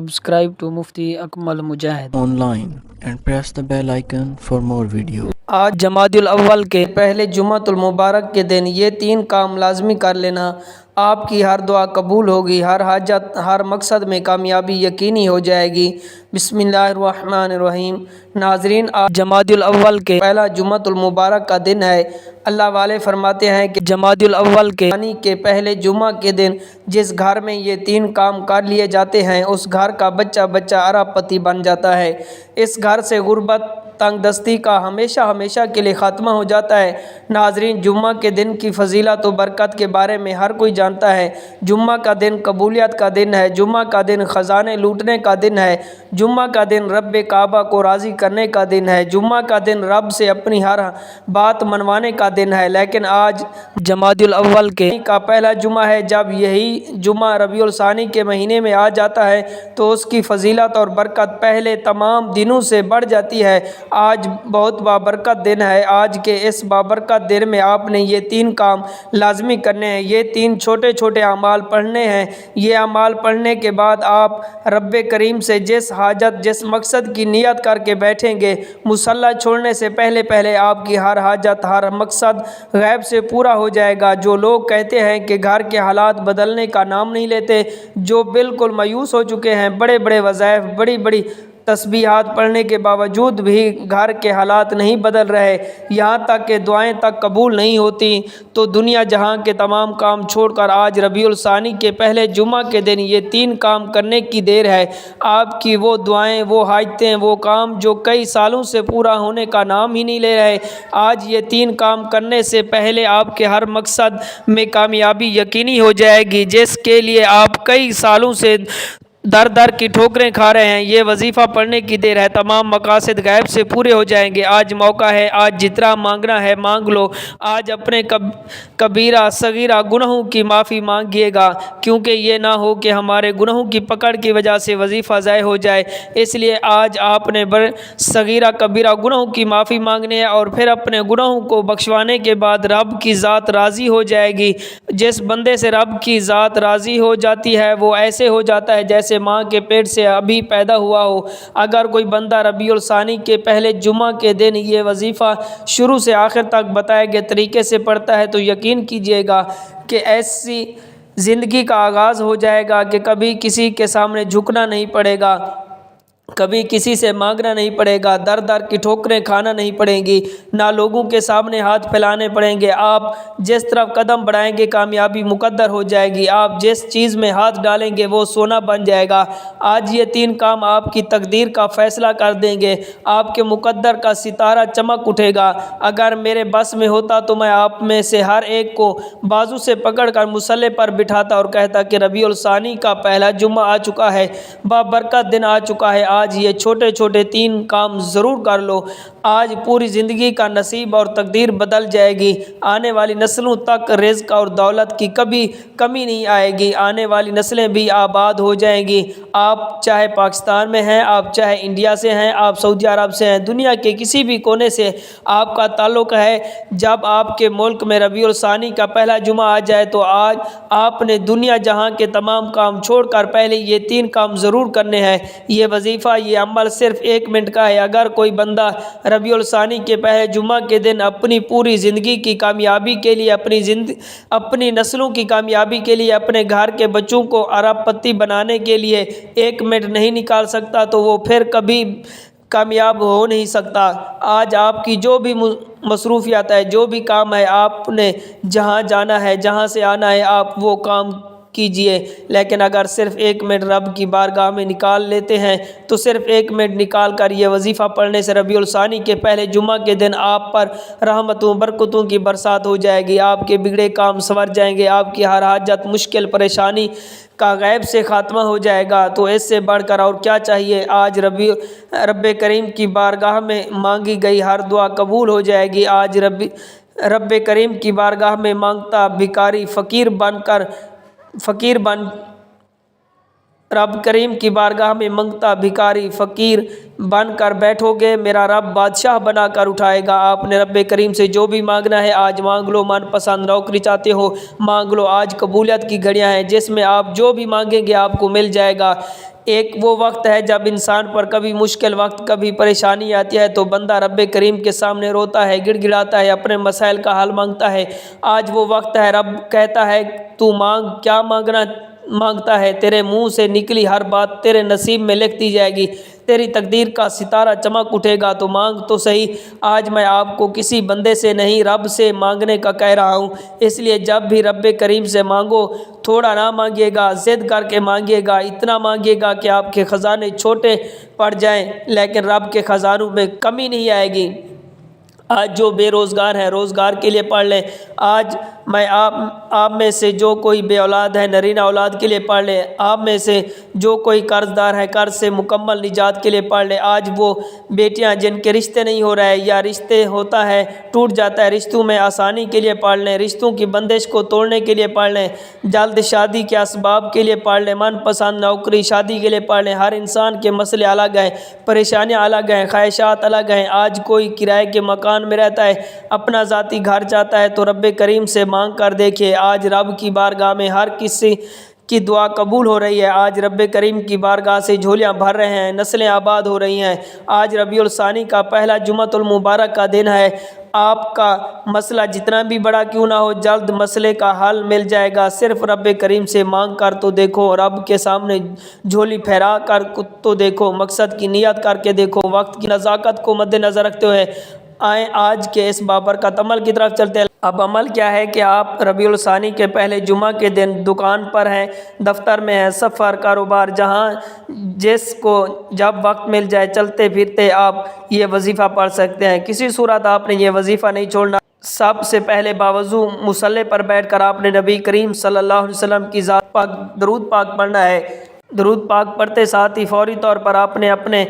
Subscribe to Mufti Akmal Mujahid online and press the bell icon for more videos. आज जमादियुल अव्वल के पहले जुमातुल मुबारक के दिन ये 3 काम लाजमी कर लेना। आपकी हर दुआ कबूल होगी, हर हाजत हर मकसद में कामयाबी यकीनी हो जाएगी। बिस्मिल्लाहिर्रहमानिर्रहीम। नाजरीन, आज जमादियुल अव्वल के पहला जुमातुल मुबारक का दिन है। अल्लाह वाले फरमाते हैं कि जमादियुल अव्वल के यानी के पहले जुमा के दिन जिस घर में ये 3 काम कर लिए जाते हैं उस घर का बच्चा बच्चा अरबपति बन जाता है। इस घर से गुर्बत तंग दस्ती का हमेशा हमेशा के लिए ख़त्मा हो जाता है। नाजरीन, जुम्मा के दिन की फजीलत व बरकत के बारे में हर कोई जानता है। जुम्मा का दिन कबूलियत का दिन है। जुम्मा का दिन ख़जाने लूटने का दिन है। जुम्मा का दिन रब काबा को राज़ी करने का दिन है। जुम्मा का दिन रब से अपनी हर बात मनवाने का दिन है। लेकिन आज जमादियुल अव्वल के का पहला जुमा है। जब यही जुमा रबीउल सानी के महीने में आ जाता है तो उसकी फजीलत और बरकत पहले तमाम दिनों से बढ़ जाती है। आज बहुत बाबरकत दिन है। आज के इस बाबरकत दिन में आपने ये 3 काम लाजमी करने हैं। ये 3 छोटे छोटे अमाल पढ़ने हैं। ये अमाल पढ़ने के बाद आप रब करीम से जिस हाजत जिस मकसद की नियत करके बैठेंगे, मुसल्ला छोड़ने से पहले पहले आपकी हर हाजत हर मकसद गैब से पूरा हो जाएगा। जो लोग कहते हैं कि घर के हालात बदलने का नाम नहीं लेते, जो बिल्कुल मायूस हो चुके हैं, बड़े बड़े वज़ाइफ बड़ी बड़ी तस्बीहात पढ़ने के बावजूद भी घर के हालात नहीं बदल रहे, यहाँ तक कि दुआएं तक कबूल नहीं होती, तो दुनिया जहां के तमाम काम छोड़कर आज रबीउल सानी के पहले जुमा के दिन ये 3 काम करने की देर है। आपकी वो दुआएं, वो हाजतें, वो काम जो कई सालों से पूरा होने का नाम ही नहीं ले रहे, आज ये 3 काम करने से पहले आपके हर मकसद में कामयाबी यकीनी हो जाएगी, जिसके लिए आप कई सालों से दर दर की ठोकरें खा रहे हैं। ये वजीफ़ा पढ़ने की देर है। तमाम मकासद गैब से पूरे हो जाएंगे। आज मौका है, आज जितना मांगना है मांग लो। आज अपने कबीरा सगीरा गुनाहों की माफ़ी मांगिएगा, क्योंकि ये ना हो कि हमारे गुनाहों की पकड़ की वजह से वजीफ़ा ज़ाय हो जाए। इसलिए आज आपने सगीरा कबीरा गुनाहों की माफ़ी मांगने है और फिर अपने गुनाहों को बख्शवाने के बाद रब की ज़ात राज़ी हो जाएगी। जिस बंदे से रब की ज़ात राज़ी हो जाती है वो ऐसे हो जाता है जैसे माँ के पेट से अभी पैदा हुआ हो। अगर कोई बंदा रबीउल सानी के पहले जुमा के दिन ये वजीफ़ा शुरू से आखिर तक बताए गए तरीके से पढ़ता है तो यकीन कीजिएगा कि ऐसी ज़िंदगी का आगाज़ हो जाएगा कि कभी किसी के सामने झुकना नहीं पड़ेगा, कभी किसी से मांगना नहीं पड़ेगा, दर दर की ठोकरें खाना नहीं पड़ेंगी, ना लोगों के सामने हाथ फैलाने पड़ेंगे। आप जिस तरफ कदम बढ़ाएंगे कामयाबी मुकद्दर हो जाएगी। आप जिस चीज़ में हाथ डालेंगे वो सोना बन जाएगा। आज ये 3 काम आपकी तकदीर का फ़ैसला कर देंगे। आपके मुकद्दर का सितारा चमक उठेगा। अगर मेरे बस में होता तो मैं आप में से हर एक को बाजू से पकड़ कर मुसल्ले पर बिठाता और कहता कि रबीउल सानी का पहला जुम्मा आ चुका है, बाबरकत दिन आ चुका है। आज ये छोटे छोटे 3 काम ज़रूर कर लो। आज पूरी ज़िंदगी का नसीब और तकदीर बदल जाएगी। आने वाली नस्लों तक रिज़्क़ और दौलत की कभी कमी नहीं आएगी। आने वाली नस्लें भी आबाद हो जाएंगी। आप चाहे पाकिस्तान में हैं, आप चाहे इंडिया से हैं, आप सऊदी अरब से हैं, दुनिया के किसी भी कोने से आपका ताल्लुक़ है, जब आपके मुल्क में रबीउल सानी का पहला जुमा आ जाए तो आज आपने दुनिया जहां के तमाम काम छोड़कर पहले ये 3 काम ज़रूर करने हैं। ये वजीफ़ा, ये अमल सिर्फ 1 मिनट का है। अगर कोई बंदा रबीउल सानी के पहले जुमा के दिन अपनी पूरी ज़िंदगी की कामयाबी के लिए, अपनी नस्लों की कामयाबी के लिए, अपने घर के बच्चों को अरबपति बनाने के लिए 1 मिनट नहीं निकाल सकता तो वो फिर कभी कामयाब हो नहीं सकता। आज आपकी जो भी मसरूफियत है, जो भी काम है, आपने जहाँ जाना है, जहाँ से आना है, आप वो काम कीजिए। लेकिन अगर सिर्फ 1 मिनट रब की बारगाह में निकाल लेते हैं तो सिर्फ 1 मिनट निकाल कर ये वजीफ़ा पढ़ने से रबीउल सानी के पहले जुमा के दिन आप पर रहमतों बरकतों की बरसात हो जाएगी। आपके बिगड़े काम संवर जाएंगे। आपकी हर हाजत मुश्किल परेशानी का गैब से ख़ात्मा हो जाएगा। तो इससे बढ़कर और क्या चाहिए। आज रब करीम की बारगाह में मांगी गई हर दुआ कबूल हो जाएगी। आज रब करीम की बारगाह में मांगता भिखारी फ़कीर बन रब करीम की बारगाह में मंगता भिखारी फ़कीर बन कर बैठोगे, मेरा रब बादशाह बना कर उठाएगा। आपने रब करीम से जो भी मांगना है आज मांग लो। मनपसंद नौकरी चाहते हो मांग लो। आज कबूलियत की घड़ियां हैं जिसमें आप जो भी मांगेंगे आपको मिल जाएगा। एक वो वक्त है जब इंसान पर कभी मुश्किल वक्त कभी परेशानी आती है तो बंदा रब करीम के सामने रोता है, गिड़गिड़ाता है, अपने मसाइल का हल मांगता है। आज वो वक्त है, रब कहता है तू मांग, क्या मांगता है, तेरे मुंह से निकली हर बात तेरे नसीब में लिख दी जाएगी। तेरी तकदीर का सितारा चमक उठेगा तो मांग तो सही। आज मैं आपको किसी बंदे से नहीं रब से मांगने का कह रहा हूँ, इसलिए जब भी रब करीम से मांगो थोड़ा ना मांगिएगा, ज़िद करके मांगिएगा, इतना मांगिएगा कि आपके ख़जाने छोटे पड़ जाएं, लेकिन रब के ख़जानों में कमी नहीं आएगी। आज जो बेरोज़गार हैं रोज़गार के लिए पढ़ लें। आज मैं आप में से जो कोई बे औलाद है नरीना औलाद के लिए पढ़ लें। आप में से जो कोई कर्ज़दार है कर्ज़ से मुकम्मल निजात के लिए पढ़ लें। आज वो बेटियां जिनके रिश्ते नहीं हो रहे या रिश्ते होता है टूट जाता है, रिश्तों में आसानी के लिए पढ़ लें। रिश्तों की बंदिश को तोड़ने के लिए पढ़ लें। जल्द शादी के असबाब के लिए पढ़ लें। मनपसंद नौकरी शादी के लिए पढ़ लें। हर इंसान के मसले अलग हैं, परेशानियाँ अलग हैं, ख्वाहिशात अलग हैं। आज कोई किराए के मकान में रहता है, अपना ज़ाती घर चाहता है तो रब करीम से मांग कर देखिए। आज रब की बारगाह में हर किसी की दुआ कबूल हो रही है। आज रब करीम की बारगाह से झोलियाँ भर रहे हैं, नस्लें आबाद हो रही हैं। आज रबीउल सानी का पहला जुमातुल मुबारक का दिन है। आपका मसला जितना भी बड़ा क्यों ना हो जल्द मसले का हल मिल जाएगा। सिर्फ रब करीम से मांग कर तो देखो, रब के सामने झोली फहरा कर तो देखो, मकसद की नियत करके देखो। वक्त की नज़ाकत को मद्देनज़र रखते हुए आए आज के इस बाबरकत अमल की तरफ चलते हैं। अब अमल क्या है कि आप रबीउल सानी के पहले जुमा के दिन दुकान पर हैं, दफ्तर में हैं, सफ़र कारोबार जहाँ जिसको जब वक्त मिल जाए चलते फिरते आप ये वजीफ़ा पढ़ सकते हैं। किसी सूरत आपने ये वजीफ़ा नहीं छोड़ना। सबसे पहले बावजू मुसल्ले पर बैठकर आपने नबी करीम सल्लल्लाहु अलैहि वसल्लम की ज़ात पाक दरूद पाक पढ़ना है। दरूद पाक पढ़ते साथ ही फौरी तौर पर आपने अपने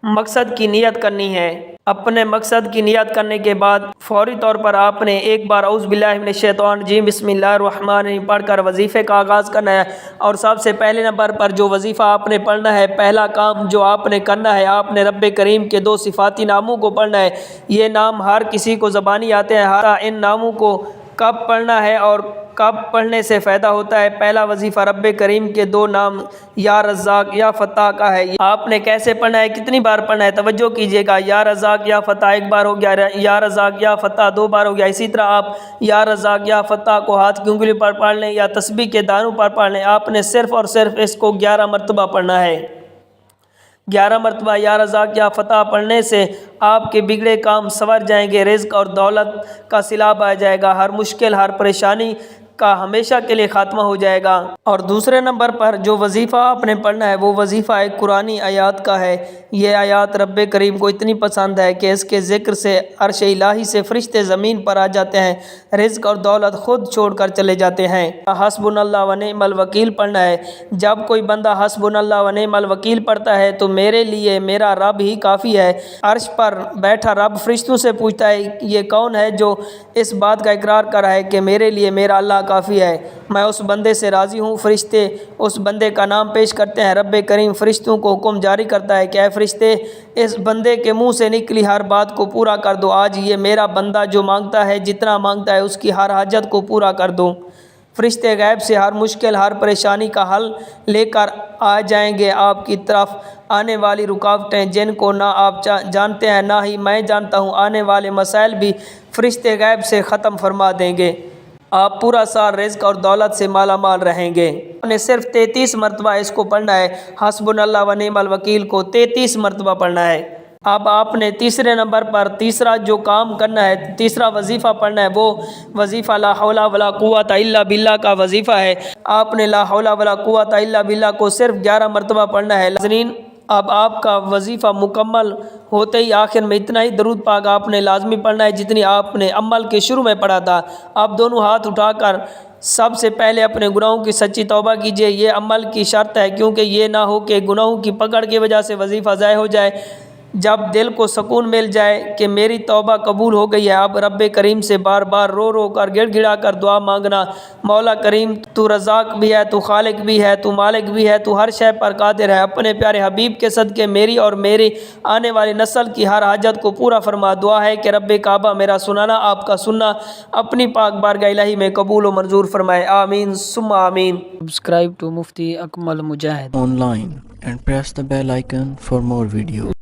मकसद की नियत करनी है। अपने मकसद की नियत करने के बाद फौरी तौर पर आपने एक बार औज़ु बिल्लाहि मिनश शैतानिर रजीम बिस्मिल्लाहिर्रहमानिर्रहीम पढ़कर वजीफ़े का आगाज़ करना है। और सबसे पहले नंबर पर जो वजीफ़ा आपने पढ़ना है, पहला काम जो आपने करना है, आपने रब करीम के 2 सिफ़ाती नामों को पढ़ना है। ये नाम हर किसी को ज़बानी आते हैं। हर इन नामों को कब पढ़ना है और कब पढ़ने से फ़ायदा होता है। पहला वजीफ़ा रब करीम के 2 नाम या रज़्ज़ाक़ या फ़त्ताह का है। आपने कैसे पढ़ना है, कितनी बार पढ़ना है, तवज्जो कीजिएगा। या रज़्ज़ाक़ या फ़त्ताह 1 बार हो गया, या रज़्ज़ाक़ या फ़त्ताह 2 बार हो गया। इसी तरह आप या रज़्ज़ाक़ या फ़त्ताह को हाथ की उंगली पर पढ़ लें या तस्बीह के दानों पर पढ़ लें। आपने सिर्फ़ और सिर्फ इसको 11 मरतबा पढ़ना है। 11 मरतबा या रज़्ज़ाक़ या फ़त्ताह पढ़ने से आपके बिगड़े काम संवर जाएंगे, रिज़्क़ और दौलत का सिलाब आ जाएगा, हर मुश्किल हर परेशानी का हमेशा के लिए ख़ात्मा हो जाएगा। और दूसरे नंबर पर जो वजीफ़ा आपने पढ़ना है वो वजीफ़ा एक कुरानी आयात का है। ये आयात रब करीम को इतनी पसंद है कि इसके ज़िक्र से अर्श इलाही से फ़रिश्ते ज़मीन पर आ जाते हैं, रिज़्क़ और दौलत ख़ुद छोड़ कर चले जाते हैं। हस्बुनल्लाह व निअमल वकील पढ़ना है। जब कोई बंदा हस्बुनल्लाह व निअमल वकील पढ़ता है तो मेरे लिए मेरा रब ही काफ़ी है। अर्श पर बैठा रब फ़रिश्तों से पूछता है ये कौन है जो इस बात का इकरार कर रहा है कि मेरे लिए मेरा अल्लाह काफ़ी है, मैं उस बंदे से राज़ी हूँ। फ़रिश्ते उस बंदे का नाम पेश करते हैं। रब करीम फ़रिश्तों को हुक्म जारी करता है कि ऐ फ़रिश्ते इस बंदे के मुंह से निकली हर बात को पूरा कर दो। आज ये मेरा बंदा जो मांगता है जितना मांगता है उसकी हर हाजत को पूरा कर दो। फ़रिश्ते गैब से हर मुश्किल हर परेशानी का हल लेकर आ जाएंगे। आपकी तरफ आने वाली रुकावटें जिनको ना आप जानते हैं ना ही मैं जानता हूँ, आने वाले मसाइल भी फ़रिश्ते गैब से ख़त्म फरमा देंगे। आप पूरा साल रिज़्क़ और दौलत से माला माल रहेंगे। आपने सिर्फ 33 मरतबा इसको पढ़ना है। हस्बुनल्लाह व निअमल वकील को 33 मरतबा पढ़ना है। अब आपने तीसरे नंबर पर तीसरा जो काम करना है, तीसरा वजीफ़ा पढ़ना है, वो वजीफ़ा ला हौला वला कुव्वता इल्ला बिल्लाह का वजीफ़ा है। आपने ला हौला वला कुव्वता इल्ला बिल्लाह को सिर्फ 11 मरतबा पढ़ना है। नाज़रीन, अब आपका वजीफ़ा मुकम्मल होते ही आखिर में इतना ही दरूद पाक आपने लाजमी पढ़ना है जितनी आपने अमल के शुरू में पढ़ा था। आप दोनों हाथ उठाकर सबसे पहले अपने गुनाहों की सच्ची तौबा कीजिए। ये अमल की शर्त है, क्योंकि ये ना हो कि गुनाहों की पकड़ की वजह से वजीफ़ा ज़ाय हो जाए। جب دل کو سکون مل جائے کہ میری توبہ قبول ہو گئی ہے، اب رب کریم سے بار بار رو رو کر گڑ گڑا کر دعا مانگنا، مولا کریم تو رزاق بھی ہے، تو خالق بھی ہے، تو مالک بھی ہے، تو ہر شے پر قادر ہے، اپنے پیارے حبیب کے صدقے میری اور میری آنے والی نسل کی ہر حاجت کو پورا فرما۔ دعا ہے کہ رب کعبہ میرا سنانا، آپ کا سننا اپنی پاک بارگاہ الہی میں قبول و منظور فرمائے، آمین ثم آمین۔ Subscribe to Mufti Akmal Mujahid Online and press the bell icon for more videos.